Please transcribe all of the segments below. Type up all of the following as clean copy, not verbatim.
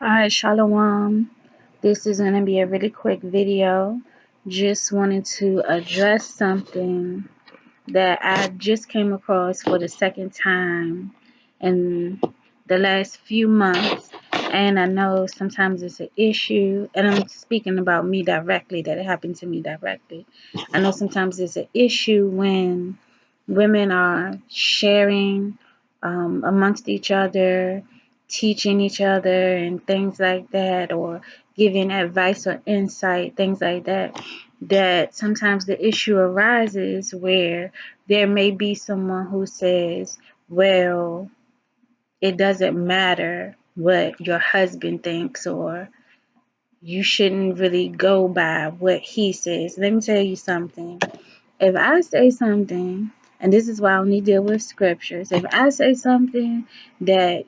Alright, Shalom. This is going to be a really quick video. Just wanted to address something that I just came across for the second time in the last few months. And I know sometimes it's an issue, and I'm speaking about me directly, that it happened to me directly. I know sometimes it's an issue when women are sharing amongst each other, teaching each other, and things like that, or giving advice or insight, things like that. That sometimes the issue arises where there may be someone who says, well, it doesn't matter what your husband thinks, or you shouldn't really go by what he says. Let me tell you something. If I say something, and this is why I only deal with scriptures, if I say something that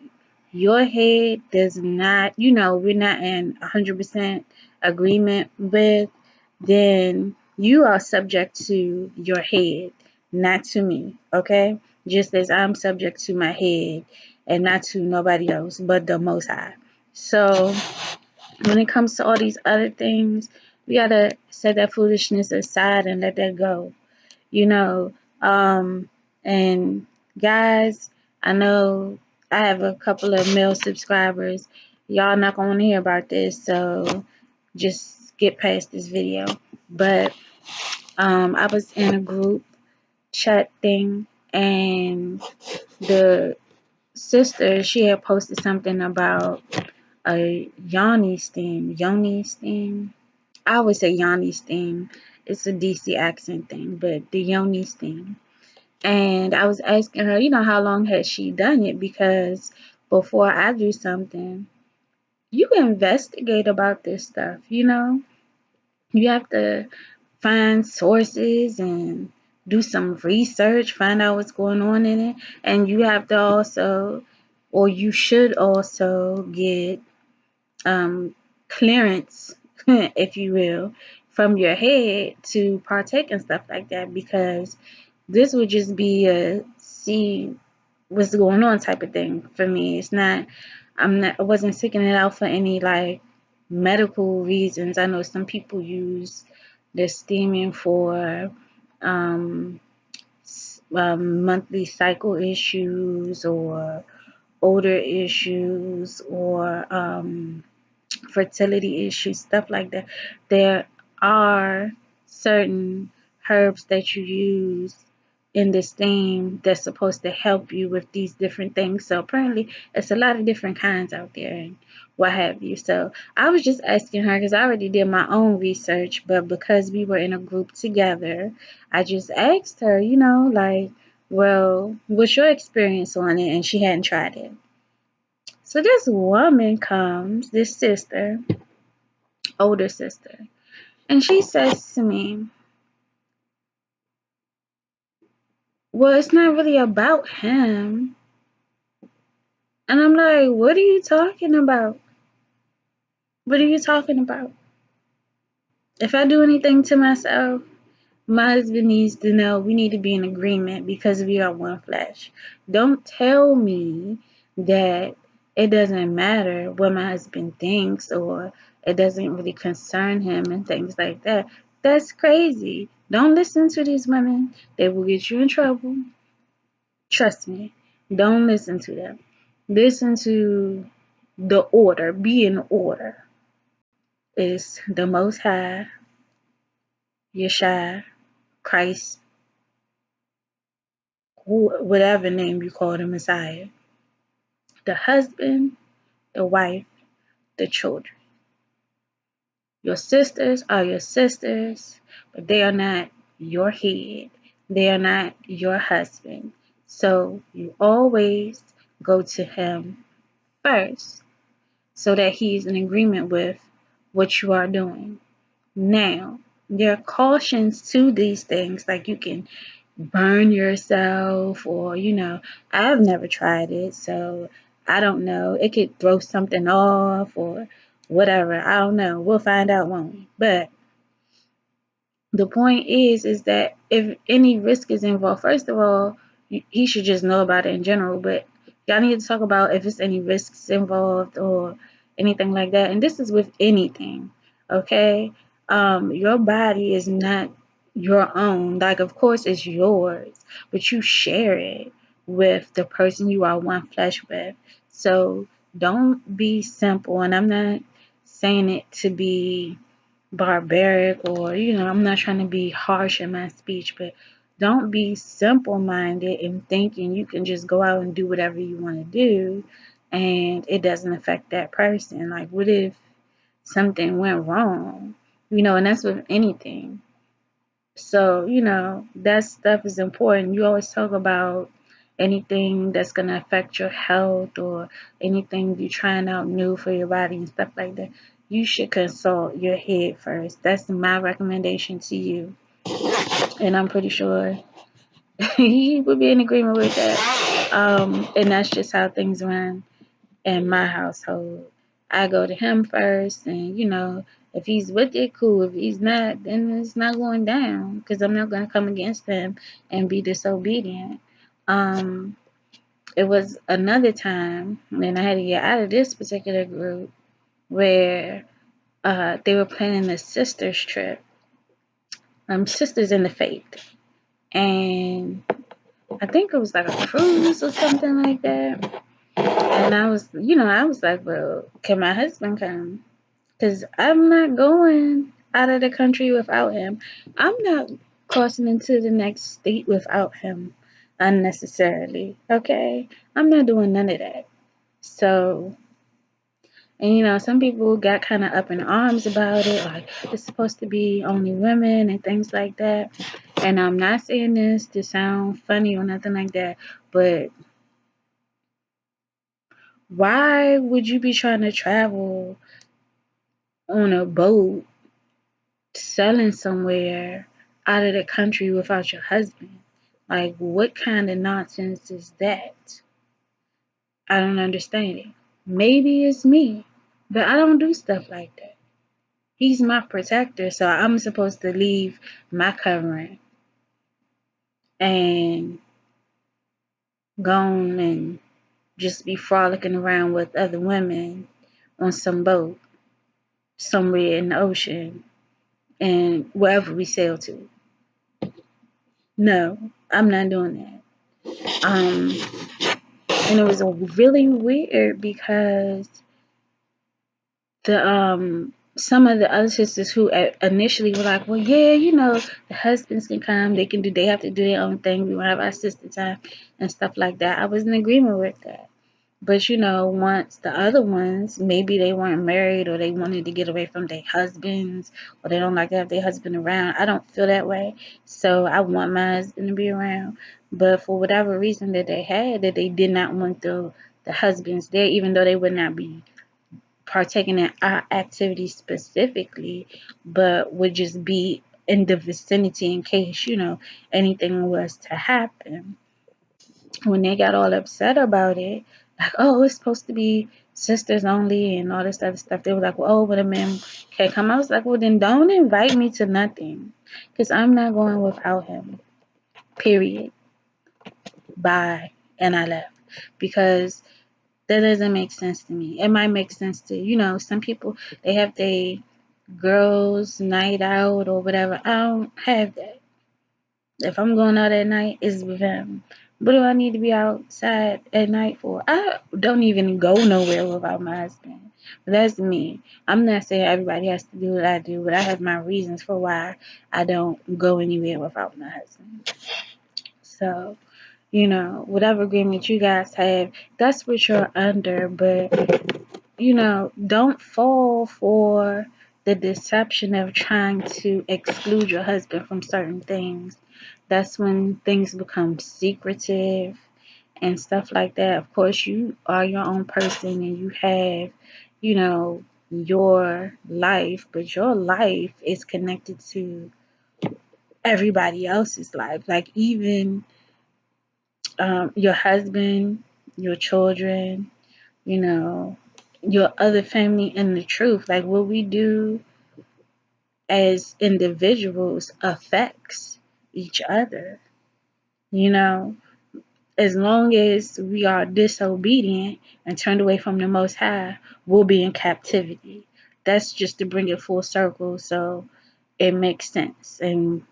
your head does not, we're not in 100% agreement with, then you are subject to your head, not to me, okay? Just as I'm subject to my head and not to nobody else but the Most High. So when it comes to all these other things, we gotta set that foolishness aside and let that go, you know. And guys, I know I have a couple of male subscribers. Y'all not gonna hear about this, so just skip past this video. But I was in a group chat thing, and the sister, she had posted something about a yoni steam. I always say yoni steam. It's a DC accent thing, but the yoni steam. And I was asking her, how long had she done it? Because before I do something, you investigate about this stuff, You have to find sources and do some research, find out what's going on in it. And you have to also, or you should also get clearance, if you will, from your head to partake in stuff like that, because this would just be a see what's going on type of thing for me. I wasn't seeking it out for any like medical reasons. I know some people use the steaming for monthly cycle issues or odor issues or fertility issues, stuff like that. There are certain herbs that you use in this theme that's supposed to help you with these different things. So apparently it's a lot of different kinds out there and what have you. So I was just asking her because I already did my own research, but because we were in a group together, I just asked her, like, well, what's your experience on it? And she hadn't tried it. So this woman comes, this sister, older sister, and she says to me, well, it's not really about him. And I'm like, what are you talking about? What are you talking about? If I do anything to myself, my husband needs to know we need to be in agreement because we are one flesh. Don't tell me that it doesn't matter what my husband thinks or it doesn't really concern him and things like that. That's crazy. Don't listen to these women. They will get you in trouble. Trust me. Don't listen to them. Listen to the order. Be in order. It's the Most High, Yeshua, Christ, whatever name you call the Messiah, the husband, the wife, the children. Your sisters are your sisters, but they are not your head. They are not your husband. So you always go to him first so that he is in agreement with what you are doing. Now, there are cautions to these things, like you can burn yourself or I've never tried it, so I don't know, it could throw something off or whatever. I don't know, we'll find out, won't we? But the point is that if any risk is involved, first of all, he should just know about it in general, but y'all need to talk about if it's any risks involved or anything like that. And this is with anything, okay? Your body is not your own. Like, of course, it's yours, but you share it with the person you are one flesh with. So don't be simple. And I'm not saying it to be barbaric, or I'm not trying to be harsh in my speech, but don't be simple minded and thinking you can just go out and do whatever you want to do and it doesn't affect that person. Like, what if something went wrong? And that's with anything. So, that stuff is important. You always talk about anything that's going to affect your health, or anything you're trying out new for your body and stuff like that. You should consult your head first. That's my recommendation to you. And I'm pretty sure he would be in agreement with that. And that's just how things run in my household. I go to him first, and if he's with it, cool. If he's not, then it's not going down, because I'm not going to come against him and be disobedient. Um, it was another time, and I had to get out of this particular group, where they were planning a sisters trip, sisters in the faith, and I think it was like a cruise or something like that. And I was like, well, can my husband come? Because I'm not going out of the country without him. I'm not crossing into the next state without him unnecessarily. Okay? I'm not doing none of that. So, and some people got kind of up in arms about it. Like, it's supposed to be only women and things like that. And I'm not saying this to sound funny or nothing like that, but why would you be trying to travel on a boat selling somewhere out of the country without your husband? Like, what kind of nonsense is that? I don't understand it. Maybe it's me, but I don't do stuff like that. He's my protector, so I'm supposed to leave my covering and go on and just be frolicking around with other women on some boat somewhere in the ocean and wherever we sail to. No, I'm not doing that. And it was really weird because some of the other sisters who initially were like, well, yeah, the husbands can come, they have to do their own thing, we want to have our sister time and stuff like that. I was in agreement with that. But once the other ones, maybe they weren't married, or they wanted to get away from their husbands, or they don't like to have their husband around. I don't feel that way. So I want my husband to be around. But for whatever reason that they had, that they did not want the husbands there, even though they would not be partaking in our activities specifically, but would just be in the vicinity in case, anything was to happen. When they got all upset about it, like, oh, it's supposed to be sisters only and all this other stuff, they were like, well, oh, but a man can't come. I was like, well, then don't invite me to nothing, because I'm not going without him, period. Bye. And I left, because that doesn't make sense to me. It might make sense to, some people, they have their girls night out or whatever. I don't have that. If I'm going out at night, it's with him. What do I need to be outside at night for? I don't even go nowhere without my husband. But that's me. I'm not saying everybody has to do what I do, but I have my reasons for why I don't go anywhere without my husband. So, whatever agreement you guys have, that's what you're under. But, don't fall for the deception of trying to exclude your husband from certain things. That's when things become secretive and stuff like that. Of course, you are your own person and you have, your life, but your life is connected to everybody else's life. Like, even your husband, your children, your other family, and the truth. Like, what we do as individuals affects each other. as long as we are disobedient and turned away from the Most High, we'll be in captivity. That's just to bring it full circle so it makes sense and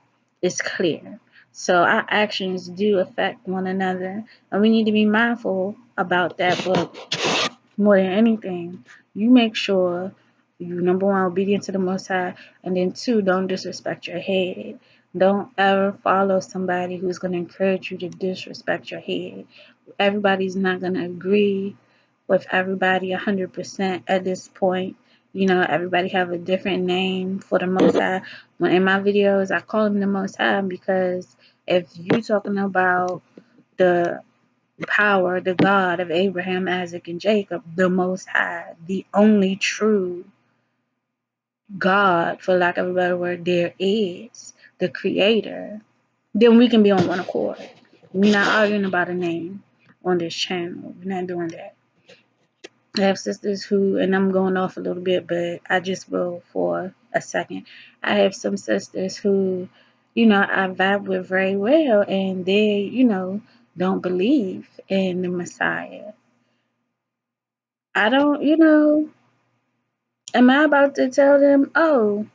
it's clear. So our actions do affect one another, and we need to be mindful about that. But more than anything, you make sure you, number one, obedient to the Most High, and then two, don't disrespect your head. Don't ever follow somebody who's going to encourage you to disrespect your head. Everybody's not going to agree with everybody 100% at this point. You know, everybody have a different name for the Most High. When in my videos, I call him the Most High because if you talking about the power, the God of Abraham, Isaac, and Jacob, the Most High, the only true God, for lack of a better word, there is, the Creator, then we can be on one accord. We're not arguing about a name on this channel. We're not doing that. I have sisters who, and I'm going off a little bit, but I just will for a second. I have some sisters who, you know, I vibe with very well, and they, you know, don't believe in the Messiah. I don't, you know, am I about to tell them, oh,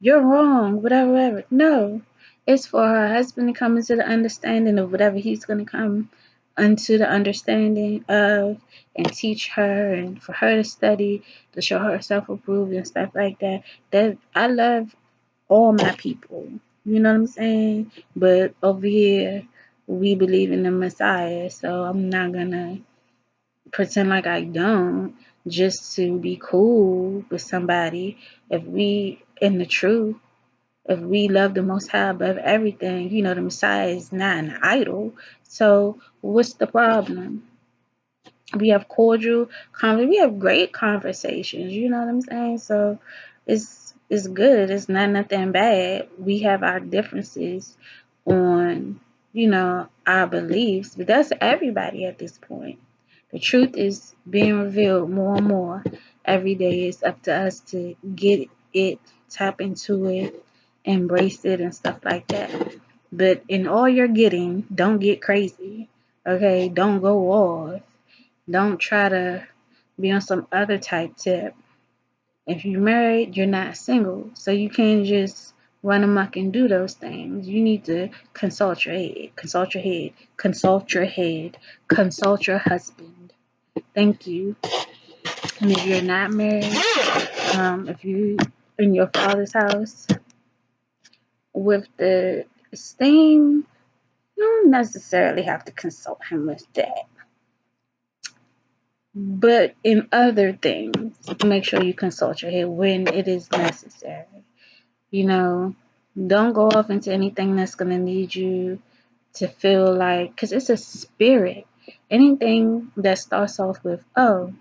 you're wrong, whatever, whatever? No. It's for her husband to come into the understanding of whatever he's going to come into the understanding of and teach her, and for her to study, to show herself approved and stuff like that. That I love all my people. You know what I'm saying? But over here, we believe in the Messiah, so I'm not going to pretend like I don't just to be cool with somebody. If we in the truth, if we love the Most High above everything, you know, the Messiah is not an idol. So what's the problem? We have cordial we have great conversations, you know what I'm saying? So it's good. It's not nothing bad. We have our differences on, you know, our beliefs, but that's everybody at this point. The truth is being revealed more and more every day. It's up to us to get it, tap into it, embrace it, and stuff like that. But in all you're getting, don't get crazy. Okay? Don't go off. Don't try to be on some other type tip. If you're married, you're not single. So you can't just run amok and do those things. You need to consult your head. Consult your head. Consult your head. Consult your husband. Thank you. And if you're not married, if you in your father's house with the same, you don't necessarily have to consult him with that. But in other things, make sure you consult your head when it is necessary. You know, don't go off into anything that's going to lead you to feel like, because it's a spirit. Anything that starts off with, oh,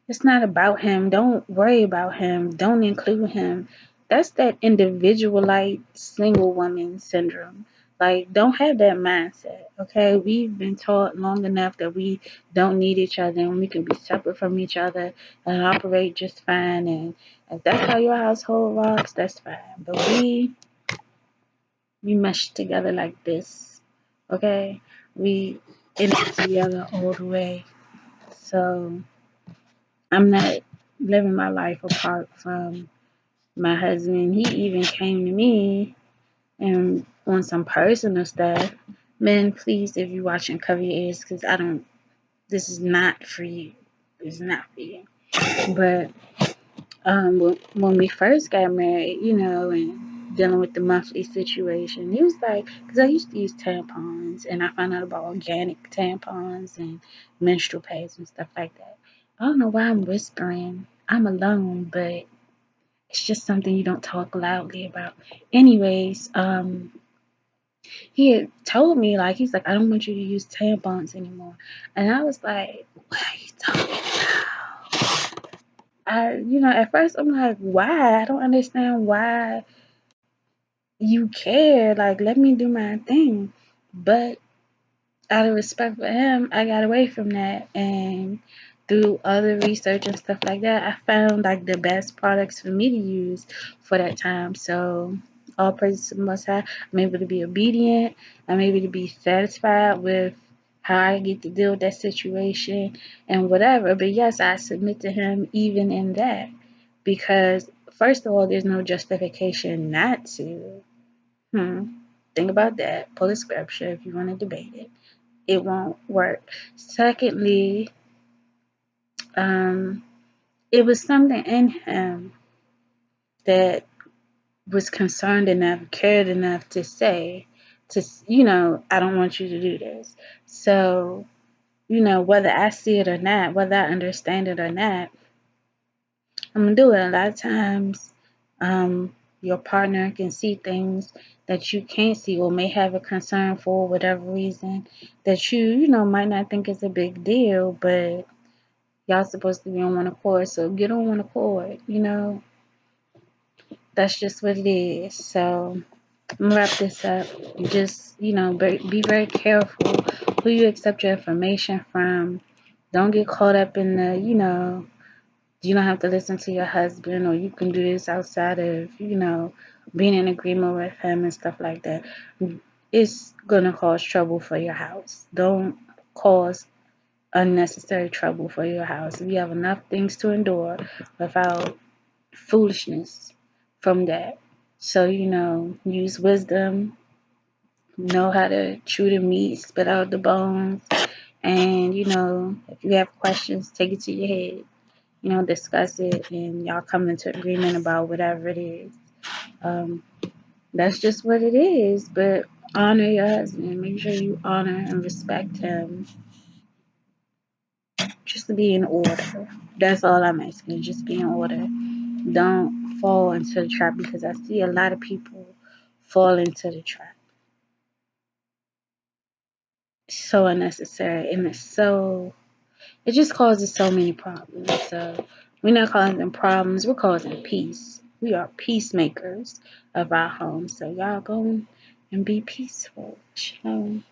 it's not about him. Don't worry about him. Don't include him. That's that individualite single woman syndrome. Like, don't have that mindset, okay? We've been taught long enough that we don't need each other and we can be separate from each other and operate just fine. And if that's how your household rocks, that's fine. But we mesh together like this, okay? We in it together all the way. So I'm not living my life apart from my husband. He even came to me and on some personal stuff. Men, please, if you're watching, cover your ears because this is not for you. It's not for you. But when we first got married, you know, and dealing with the monthly situation, he was like, because I used to use tampons and I found out about organic tampons and menstrual pads and stuff like that. I don't know why I'm whispering. I'm alone, but it's just something you don't talk loudly about. Anyways, he had told me, like, he's like, I don't want you to use tampons anymore. And I was like, what are you talking about? You know, at first I'm like, why? I don't understand why you care. Like, let me do my thing. But out of respect for him, I got away from that. And through other research and stuff like that, I found like the best products for me to use for that time. So All praise to the Most High. I'm able to be obedient. I'm able to be satisfied with how I get to deal with that situation and whatever. But yes, I submit to Him even in that. Because, first of all, there's no justification not to. Think about that. Pull a scripture if you want to debate it. It won't work. Secondly, it was something in him that was concerned enough, cared enough to say, I don't want you to do this. So, whether I see it or not, whether I understand it or not, I'm going to do it. A lot of times, your partner can see things that you can't see or may have a concern for whatever reason that might not think is a big deal, but y'all supposed to be on one accord. So get on one accord, that's just what it is. So I'm gonna wrap this up. Just, be very careful who you accept your information from. Don't get caught up in the, you don't have to listen to your husband, or you can do this outside of, being in agreement with him and stuff like that. It's gonna cause trouble for your house. Don't cause unnecessary trouble for your house. We have enough things to endure without foolishness from that. So, use wisdom, know how to chew the meat, spit out the bones, and, if you have questions, take it to your head. Discuss it, and y'all come into agreement about whatever it is. That's just what it is. But honor your husband. Make sure you honor and respect him. Just to be in order. That's all I'm asking. Just be in order. Don't fall into the trap, because I see a lot of people fall into the trap. So unnecessary, and it just causes so many problems. So we're not causing problems, we're causing peace. We are peacemakers of our homes. So y'all go and be peaceful. Shalom.